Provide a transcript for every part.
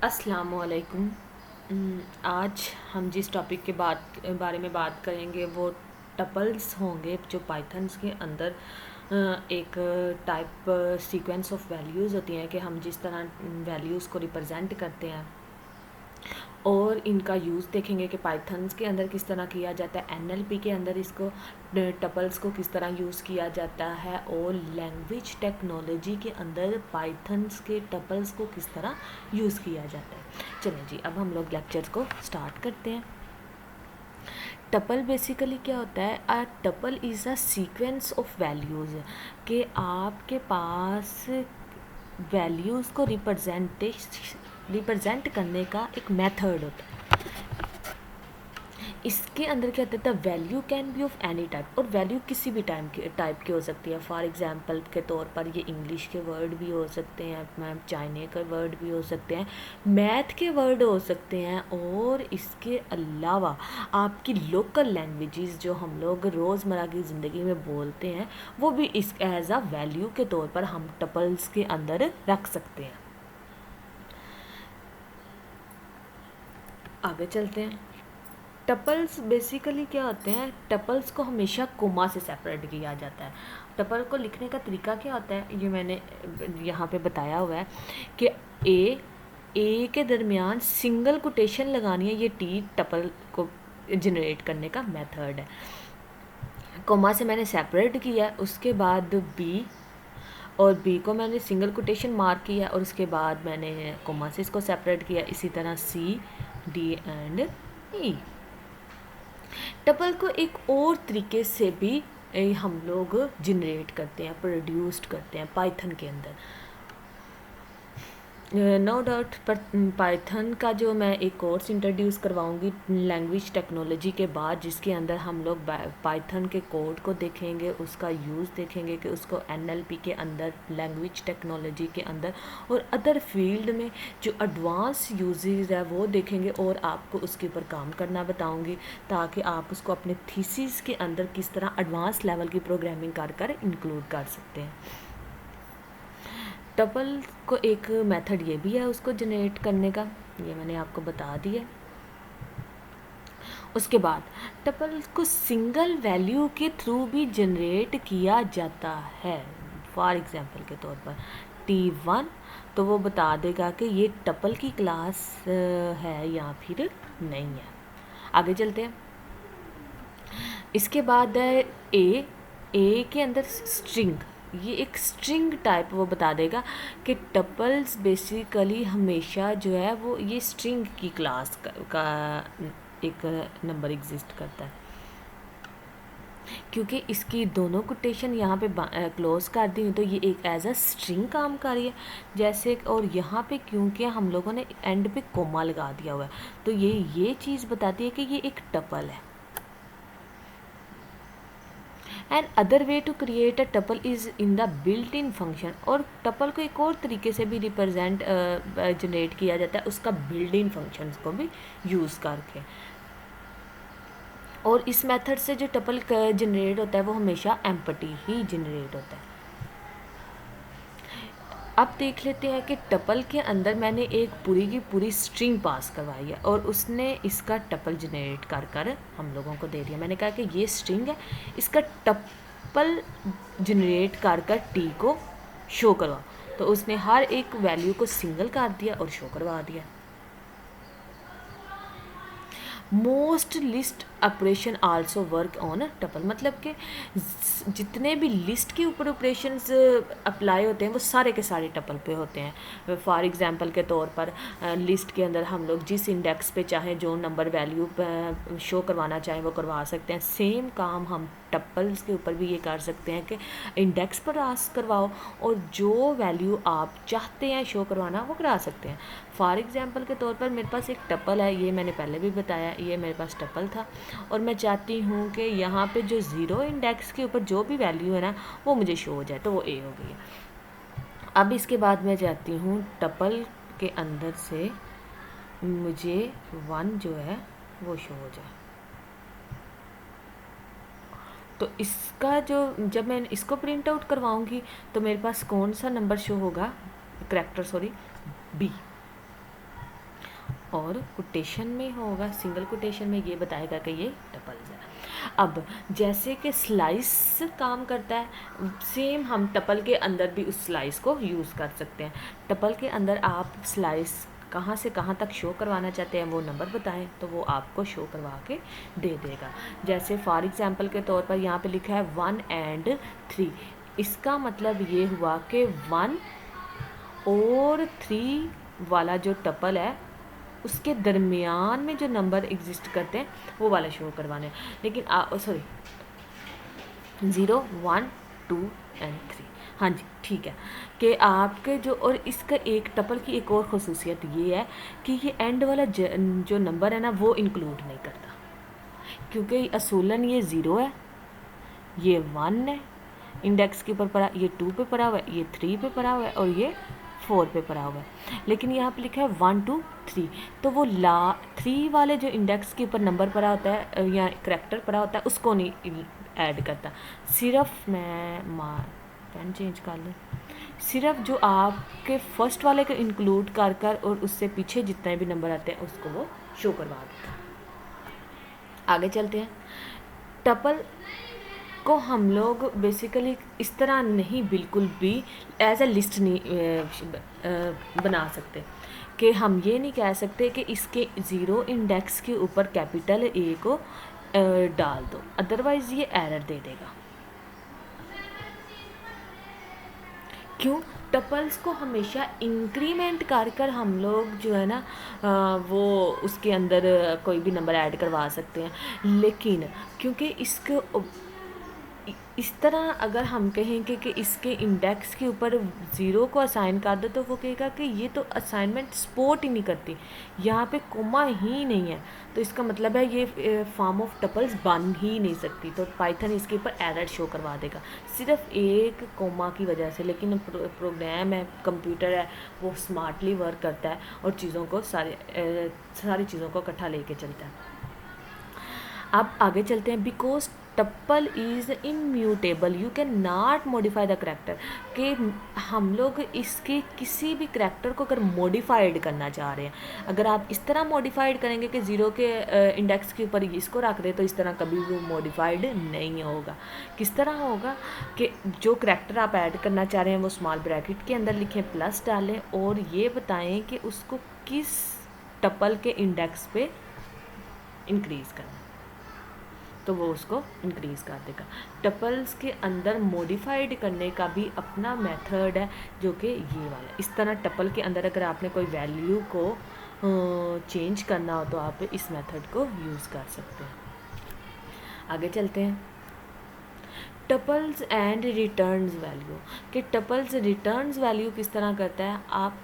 अस्सलामुअलैकुम। आज हम जिस टॉपिक के बारे में बात करेंगे वो टपल्स होंगे जो पाइथन्स के अंदर एक टाइप सीक्वेंस ऑफ वैल्यूज़ होती हैं कि हम जिस तरह वैल्यूज़ को रिप्रेजेंट करते हैं और इनका यूज़ देखेंगे कि पाइथन्स के अंदर किस तरह किया जाता है, एनएलपी के अंदर इसको टपल्स को किस तरह यूज़ किया जाता है और लैंग्वेज टेक्नोलॉजी के अंदर पाइथन्स के टपल्स को किस तरह यूज़ किया जाता है। चलें जी, अब हम लोग लेक्चर को स्टार्ट करते हैं। टपल बेसिकली क्या होता है? A tuple is a sequence of values कि आपके पास वैल्यूज़ को रिप्रेजेंट करने का एक मेथड होता है। इसके अंदर क्या होता है? The value can be of any type, और वैल्यू किसी भी टाइप की हो सकती है। फॉर एग्जांपल के तौर पर ये इंग्लिश के वर्ड भी हो सकते हैं, मैम चाइना के वर्ड भी हो सकते हैं, मैथ के वर्ड हो सकते हैं, और इसके अलावा आपकी लोकल लैंग्वेजेस जो हम लोग रोज़मर्रा की ज़िंदगी में बोलते हैं वो भी इस एज अ वैल्यू के तौर पर हम टपल्स के अंदर रख सकते हैं। आगे चलते हैं। टपल्स बेसिकली क्या होते हैं? टपल्स को हमेशा कोमा से सेपरेट किया जाता है। टपल को लिखने का तरीका क्या होता है ये मैंने यहाँ पे बताया हुआ है कि ए के दरमियान सिंगल कोटेशन लगानी है। ये टी टपल को जनरेट करने का मेथड है। कोमा से मैंने सेपरेट किया, उसके बाद बी, और बी को मैंने सिंगल कोटेशन मार्क किया, और उसके बाद मैंने कोमा से इसको सेपरेट किया। इसी तरह सी, डी एंड ई। टपल को एक और तरीके से भी हम लोग जनरेट करते हैं, प्रोड्यूस्ड करते हैं पाइथन के अंदर। नो डाउट, पर पाइथन का जो मैं एक कोर्स इंट्रोड्यूस करवाऊंगी लैंग्वेज टेक्नोलॉजी के बाद, जिसके अंदर हम लोग पाइथन के कोड को देखेंगे, उसका यूज़ देखेंगे कि उसको एनएलपी के अंदर, लैंग्वेज टेक्नोलॉजी के अंदर और अदर फील्ड में जो एडवांस यूजेस है वो देखेंगे, और आपको उसके ऊपर काम करना बताऊँगी ताकि आप उसको अपने थीसिस के अंदर किस तरह एडवांस लेवल की प्रोग्रामिंग कर इंक्लूड कर सकते हैं। टपल को एक मेथड ये भी है उसको जनरेट करने का, ये मैंने आपको बता दिया। उसके बाद टपल को सिंगल वैल्यू के थ्रू भी जनरेट किया जाता है। फॉर एग्जांपल के तौर पर T1 तो वो बता देगा कि ये टपल की क्लास है या फिर नहीं है। आगे चलते हैं। इसके बाद है ए के अंदर स्ट्रिंग, ये एक स्ट्रिंग टाइप वो बता देगा कि टपल्स बेसिकली हमेशा जो है वो ये स्ट्रिंग की क्लास का एक नंबर एग्जिस्ट करता है, क्योंकि इसकी दोनों कोटेशन यहाँ पे क्लोज कर दी तो ये एक एज अ स्ट्रिंग काम कर रही है जैसे। और यहाँ पे क्योंकि हम लोगों ने एंड पे कोमा लगा दिया हुआ है तो ये चीज़ बताती है कि ये एक टपल है। And other way to create a tuple is in the built in function, और टपल को एक और तरीके से भी रिप्रेजेंट जनरेट किया जाता है उसका बिल्ट इन फंक्शन को भी यूज़ करके। और इस मेथड से जो टपल जनरेट होता है वो हमेशा एम्प्टी ही जनरेट होता है। अब देख लेते हैं कि टपल के अंदर मैंने एक पूरी की पूरी स्ट्रिंग पास करवाई है और उसने इसका टपल जनरेट कर हम लोगों को दे दिया। मैंने कहा कि ये स्ट्रिंग है, इसका टपल जनरेट कर टी को शो करवा, तो उसने हर एक वैल्यू को सिंगल कर दिया और शो करवा दिया। Most list operation also work on tuple, मतलब कि जितने भी लिस्ट के ऊपर ऑपरेशंस अप्लाई होते हैं वो सारे के सारे टपल पे होते हैं। फॉर एग्जांपल के तौर पर लिस्ट के अंदर हम लोग जिस इंडेक्स पे चाहे जो नंबर वैल्यू शो करवाना चाहें वो करवा सकते हैं। सेम काम हम टपल्स के ऊपर भी ये कर सकते हैं कि इंडेक्स पर आस्क करवाओ और जो वैल्यू आप चाहते हैं शो करवाना वो करा सकते हैं। फॉर एग्जांपल के तौर पर मेरे पास एक टपल है, ये मैंने पहले भी बताया, ये मेरे पास टपल था और मैं चाहती हूँ कि यहाँ पे जो ज़ीरो इंडेक्स के ऊपर जो भी वैल्यू है ना वो मुझे शो हो जाए, तो वो ए हो गई है। अब इसके बाद मैं चाहती हूँ टपल के अंदर से मुझे 1 जो है वो शो हो जाए, तो इसका जो जब मैं इसको प्रिंट आउट करवाऊँगी तो मेरे पास कौन सा नंबर शो होगा, करैक्टर सॉरी, बी। और कोटेशन में होगा, सिंगल कोटेशन में ये बताएगा कि ये टपल्स है। अब जैसे कि स्लाइस काम करता है, सेम हम टपल के अंदर भी उस स्लाइस को यूज़ कर सकते हैं। टपल के अंदर आप स्लाइस कहाँ से कहाँ तक शो करवाना चाहते हैं वो नंबर बताएं तो वो आपको शो करवा के दे देगा। जैसे फॉर एग्ज़ाम्पल के तौर पर यहाँ पे लिखा है 1 and 3, इसका मतलब ये हुआ कि 1 और 3 वाला जो टपल है उसके दरमियान में जो नंबर एग्जिस्ट करते हैं वो वाला शो करवाने हैं। लेकिन 0 1 2 and 3, हाँ जी ठीक है, कि आपके जो, और इसका एक टपल की एक और ख़ुसूसियत ये है कि ये एंड वाला जो नंबर है ना वो इंक्लूड नहीं करता, क्योंकि असूलन ये 0 है, ये 1 है इंडेक्स के ऊपर पड़ा, ये 2 पे पड़ा हुआ है, ये 3 पे पड़ा हुआ है और ये 4 पे पड़ा हुआ है। लेकिन यहाँ पे लिखा है 1 2 3, तो वो 3 वाले जो इंडेक्स के ऊपर नंबर पड़ा होता है या करैक्टर पड़ा होता है उसको नहीं ऐड करता। सिर्फ मैं पेन चेंज कर लूँ, सिर्फ जो आपके फर्स्ट वाले को इंक्लूड कर कर और उससे पीछे जितने भी नंबर आते हैं उसको वो शो करवा देता है। आगे चलते हैं। टपल को हम लोग बेसिकली इस तरह नहीं बिल्कुल भी एज ए लिस्ट नहीं बना सकते कि हम ये नहीं कह सकते कि इसके 0 इंडेक्स के ऊपर कैपिटल ए को डाल दो, अदरवाइज़ ये एरर दे देगा। क्यों? टपल्स को हमेशा इंक्रीमेंट कर कर हम लोग जो है ना वो उसके अंदर कोई भी नंबर ऐड करवा सकते हैं, लेकिन क्योंकि इसको इस तरह अगर हम कहेंगे कि इसके इंडेक्स के ऊपर 0 को असाइन कर दो तो वो कहेगा कि ये तो असाइनमेंट सपोर्ट ही नहीं करती, यहाँ पे कोमा ही नहीं है, तो इसका मतलब है ये फॉर्म ऑफ टपल्स बन ही नहीं सकती, तो पाइथन इसके ऊपर एरर शो करवा देगा सिर्फ एक कोमा की वजह से। लेकिन प्रोग्राम है, कंप्यूटर है, वो स्मार्टली वर्क करता है और चीज़ों को सारी चीज़ों को इकट्ठा लेके चलता है। अब आगे चलते हैं। Because tuple is immutable you can not modify the character, कि हम लोग इसके किसी भी करैक्टर को अगर मॉडिफाइड करना चाह रहे हैं, अगर आप इस तरह मॉडिफाइड करेंगे कि 0 के इंडेक्स के ऊपर इसको रख दें तो इस तरह कभी भी मॉडिफाइड नहीं होगा। किस तरह होगा कि जो करैक्टर आप ऐड करना चाह रहे हैं वो स्मॉल ब्रैकेट के अंदर लिखें, प्लस डालें और ये बताएं कि उसको किस टप्पल के इंडेक्स पे इंक्रीज़ करना, तो वो उसको इंक्रीज़ कर देगा। टपल्स के अंदर मॉडिफाइड करने का भी अपना मेथड है जो कि ये वाला। इस तरह टपल के अंदर अगर आपने कोई वैल्यू को चेंज करना हो तो आप इस मेथड को यूज़ कर सकते हैं। आगे चलते हैं। टपल्स एंड रिटर्न्स वैल्यू, कि टपल्स रिटर्न्स वैल्यू किस तरह करता है।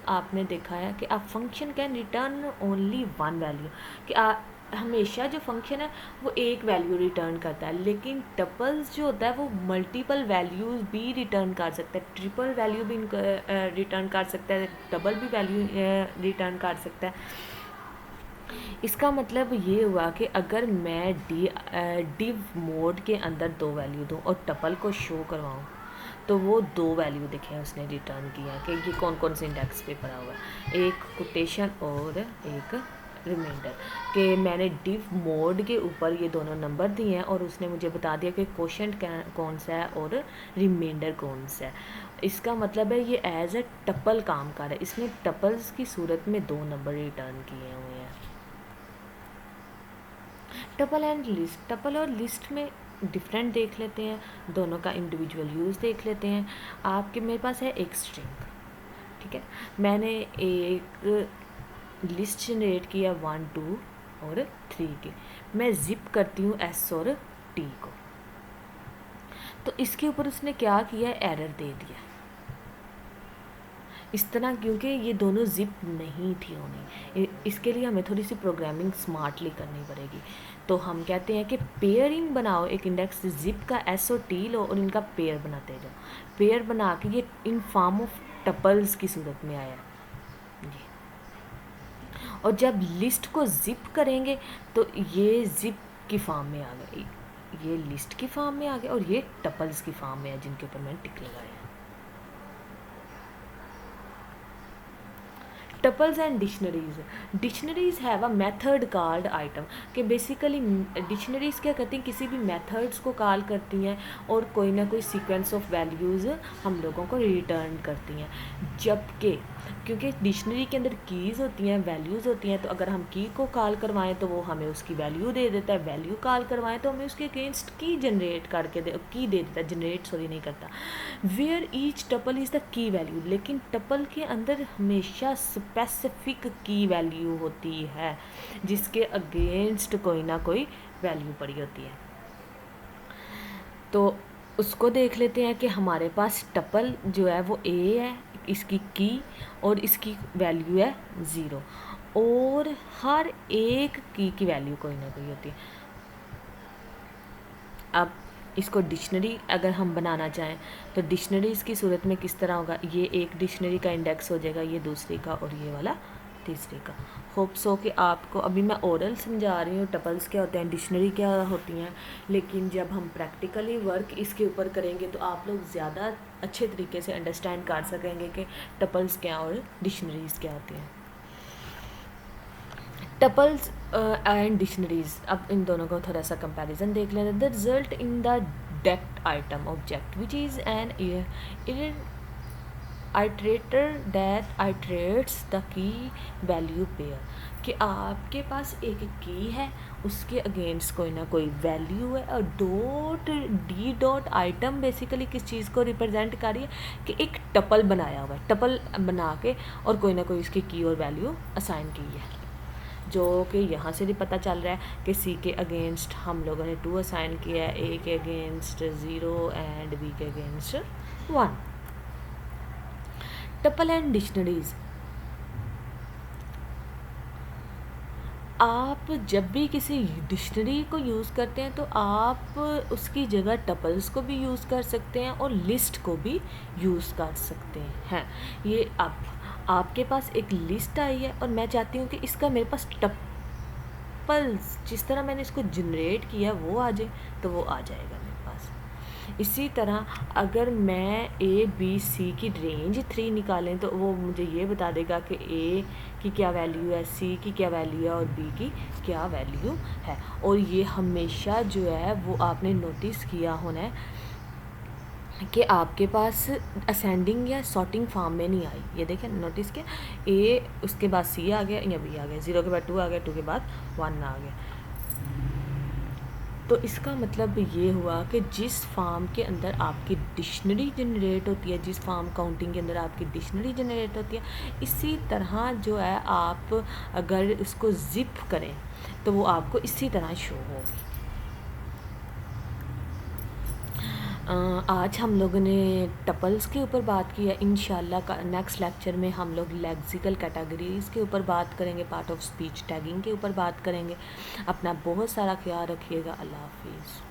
आपने देखा है कि आप function can return only 1 value, कि हमेशा जो फंक्शन है वो एक वैल्यू रिटर्न करता है, लेकिन टपल्स जो होता है वो मल्टीपल वैल्यूज़ भी रिटर्न कर सकता है, ट्रिपल वैल्यू भी रिटर्न कर सकता है, डबल भी वैल्यू रिटर्न कर सकता है। इसका मतलब ये हुआ कि अगर मैं डिव मोड के अंदर 2 वैल्यू दूँ और टपल को शो करवाऊँ तो वो 2 वैल्यू देखें उसने रिटर्न किया कि ये कौन कौन से इंडेक्स पे पड़ा हुआ है, एक कोटेशन और एक रिमाइंडर, कि मैंने डिव मोड के ऊपर ये दोनों नंबर दिए हैं और उसने मुझे बता दिया कि क्वोशंट कौन सा है और रिमाइंडर कौन सा है। इसका मतलब है ये एज ए टपल काम कर रहा है, इसने टपल्स की सूरत में 2 नंबर रिटर्न किए हुए हैं। टपल एंड लिस्ट, टपल और लिस्ट में डिफरेंट देख लेते हैं, दोनों का इंडिविजुअल यूज़ देख लेते हैं। आपके मेरे पास है एक स्ट्रिंग, ठीक है, मैंने एक लिस्ट जनरेट किया 1 2 और 3 की, मैं ज़िप करती हूँ एस और टी को, तो इसके ऊपर उसने क्या किया, एरर दे दिया इस तरह, क्योंकि ये दोनों ज़िप नहीं थी होनी। इसके लिए हमें थोड़ी सी प्रोग्रामिंग स्मार्टली करनी पड़ेगी। तो हम कहते हैं कि पेयरिंग बनाओ, एक इंडेक्स ज़िप का एस और टी लो और इनका पेयर बनाते जाओ, पेयर बना के ये इन फॉर्म ऑफ टपल्स की सूरत में आया जी। और जब लिस्ट को ज़िप करेंगे तो ये ज़िप की फॉर्म में आ गई, ये लिस्ट की फॉर्म में आ गया और ये टपल्स की फॉर्म में है जिनके ऊपर मैंने टिक लगाया। Tuples and dictionaries have a method called item, कि बेसिकली डिक्शनरीज क्या करती हैं, किसी भी मेथड्स को कॉल करती हैं और कोई ना कोई सीक्वेंस ऑफ वैल्यूज़ हम लोगों को रिटर्न करती हैं। जबकि क्योंकि डिक्शनरी के अंदर कीज़ होती हैं, वैल्यूज़ होती हैं, तो अगर हम की को कॉल करवाएं तो वो हमें उसकी वैल्यू दे देता है, वैल्यू कॉल करवाएं तो हमें उसके अगेंस्ट की जनरेट करके की दे देता है, जनरेट सॉरी नहीं करता। Where each tuple is the key value, लेकिन टपल के अंदर हमेशा स्पेसिफिक की वैल्यू होती है जिसके अगेंस्ट कोई ना कोई वैल्यू पड़ी होती है। तो उसको देख लेते हैं कि हमारे पास टपल जो है वो ए है, इसकी की और इसकी वैल्यू है 0, और हर एक की वैल्यू कोई ना कोई होती है। अब इसको डिक्शनरी अगर हम बनाना चाहें तो डिक्शनरीज़ की सूरत में किस तरह होगा, ये एक डिक्शनरी का इंडेक्स हो जाएगा, ये दूसरी का और ये वाला तीसरी का। होप सो कि आपको अभी मैं ओरल समझा रही हूँ टपल्स क्या होते हैं, डिक्शनरी क्या होती हैं, लेकिन जब हम प्रैक्टिकली वर्क इसके ऊपर करेंगे तो आप लोग ज़्यादा अच्छे तरीके से अंडरस्टैंड कर सकेंगे कि टपल्स क्या और डिक्शनरीज़ क्या होती हैं। टपल्स एंड डिक्शनरीज, अब इन दोनों को थोड़ा सा कंपैरिजन देख लेते हैं। The result in the dict items object which is an iterator that iterates the key value pair, कि आपके पास एक की है, उसके अगेंस्ट कोई ना कोई वैल्यू है, और डी डॉट आइटम बेसिकली किस चीज़ को रिप्रेजेंट कर रही है कि एक टपल बनाया हुआ है, टपल बना के और कोई ना कोई उसकी की और वैल्यू असाइन की है, जो कि यहाँ से भी पता चल रहा है कि सी के अगेंस्ट हम लोगों ने 2 असाइन किया है, ए के अगेंस्ट 0 एंड बी के अगेंस्ट 1। टपल एंड डिक्शनरीज, आप जब भी किसी डिक्शनरी को यूज़ करते हैं तो आप उसकी जगह टपल्स को भी यूज़ कर सकते हैं और लिस्ट को भी यूज़ कर सकते हैं। ये अब आपके पास एक लिस्ट आई है और मैं चाहती हूँ कि इसका मेरे पास टपल्स जिस तरह मैंने इसको जनरेट किया वो आ जाए, तो वो आ जाएगा मेरे पास। इसी तरह अगर मैं ए बी सी की रेंज 3 निकालें तो वो मुझे ये बता देगा कि ए की क्या वैल्यू है, सी की क्या वैल्यू है और बी की क्या वैल्यू है। और ये हमेशा जो है वो आपने नोटिस किया होना है कि आपके पास असेंडिंग या सॉर्टिंग फॉर्म में नहीं आई। ये देखें, नोटिस किया, ए उसके बाद सी आ गया या बी आ गया, 0 के बाद 2 आ गया, 2 के बाद 1 आ गया। तो इसका मतलब ये हुआ कि जिस फॉर्म के अंदर आपकी डिक्शनरी जनरेट होती है, जिस फॉर्म काउंटिंग के अंदर आपकी डिक्शनरी जनरेट होती है, इसी तरह जो है आप अगर इसको जिप करें तो वो आपको इसी तरह शो होगी। आज हम लोगों ने टपल्स के ऊपर बात की है। इंशाल्लाह का नेक्स्ट लेक्चर में हम लोग लेक्सिकल कैटेगरीज़ के ऊपर बात करेंगे, पार्ट ऑफ स्पीच टैगिंग के ऊपर बात करेंगे। अपना बहुत सारा ख्याल रखिएगा। अल्लाह हाफिज़।